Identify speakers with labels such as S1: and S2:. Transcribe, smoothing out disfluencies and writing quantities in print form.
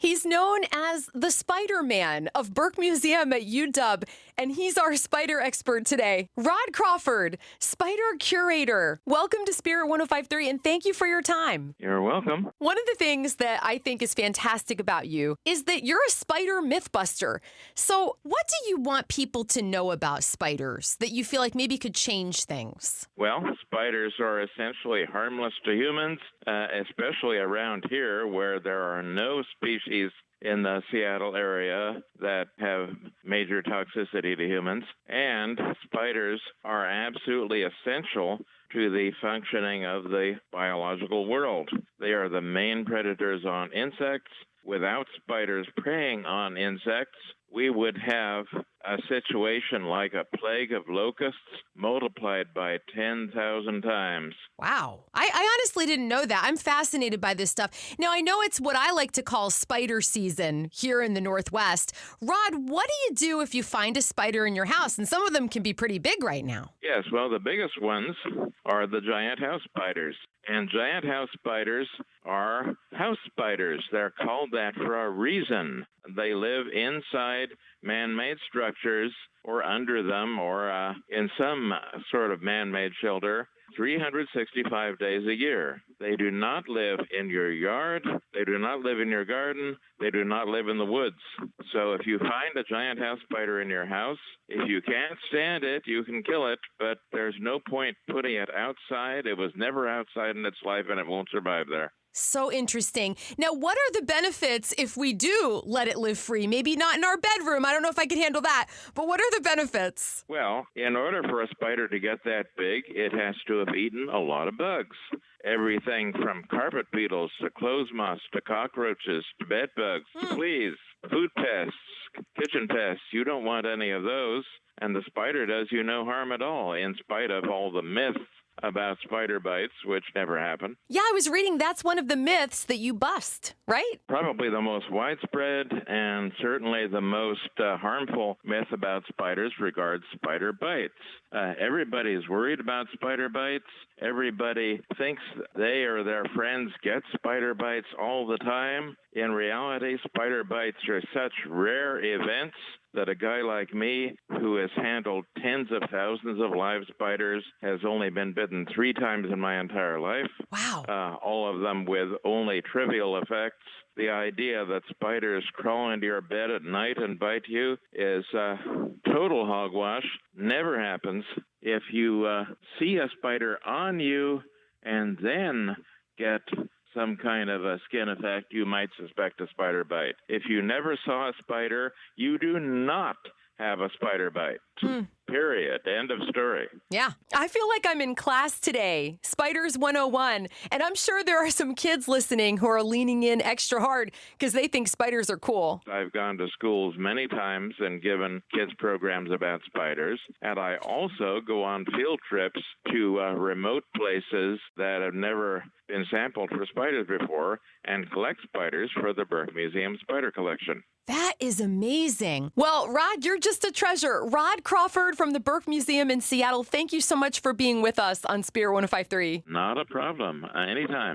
S1: He's known as the Spider-Man of Burke Museum at UW, and he's our spider expert today. Rod Crawford, spider curator. Welcome to Spirit 105.3, and thank you for your time.
S2: You're welcome.
S1: One of the things that I think is fantastic about you is that you're a spider mythbuster. So what do you want people to know about spiders that you feel like maybe could change things?
S2: Well, spiders are essentially harmless to humans, especially around here where there are no species in the Seattle area that have major toxicity to humans. And spiders are absolutely essential to the functioning of the biological world. They are the main predators on insects. Without spiders preying on insects, we would have a situation like a plague of locusts multiplied by 10,000 times.
S1: Wow. I honestly didn't know that. I'm fascinated by this stuff. Now, I know it's what I like to call spider season here in the Northwest. Rod, what do you do if you find a spider in your house? And some of them can be pretty big right now.
S2: Yes, well, the biggest ones are the giant house spiders. And giant house spiders are house spiders. They're called that for a reason. They live inside man-made structures or under them or in some sort of man-made shelter 365 days a year. They do not live in your yard. They do not live in your garden. They do not live in the woods. So if you find a giant house spider in your house, if you can't stand it, you can kill it, but there's no point putting it outside. It was never outside in its life, and it won't survive there.
S1: So interesting. Now, what are the benefits if we do let it live free? Maybe not in our bedroom. I don't know if I can handle that. But what are the benefits?
S2: Well, in order for a spider to get that big, it has to have eaten a lot of bugs. Everything from carpet beetles to clothes moths to cockroaches to bed bugs to fleas, food pests, kitchen pests. You don't want any of those. And the spider does you no harm at all, in spite of all the myths about spider bites, which never happen.
S1: Yeah, I was reading that's one of the myths that you bust, right?
S2: Probably the most widespread and certainly the most harmful myth about spiders regards spider bites. Everybody's worried about spider bites. Everybody thinks they or their friends get spider bites all the time. In reality, spider bites are such rare events that a guy like me, who has handled tens of thousands of live spiders, has only been bitten 3 times in my entire life.
S1: Wow.
S2: All of them with only trivial effects. The idea that spiders crawl into your bed at night and bite you is total hogwash. Never happens. If you see a spider on you and then get some kind of a skin effect, you might suspect a spider bite. If you never saw a spider, you do not have a spider bite. Period. End of story.
S1: Yeah. I feel like I'm in class today, Spiders 101, and I'm sure there are some kids listening who are leaning in extra hard because they think spiders are cool.
S2: I've gone to schools many times and given kids programs about spiders, and I also go on field trips to remote places that have never been sampled for spiders before and collect spiders for the Burke Museum Spider Collection.
S1: That is amazing. Well, Rod, you're just a treasure. Rod Crawford from the Burke Museum in Seattle, thank you so much for being with us on Spirit 105.3.
S2: Not a problem. Anytime.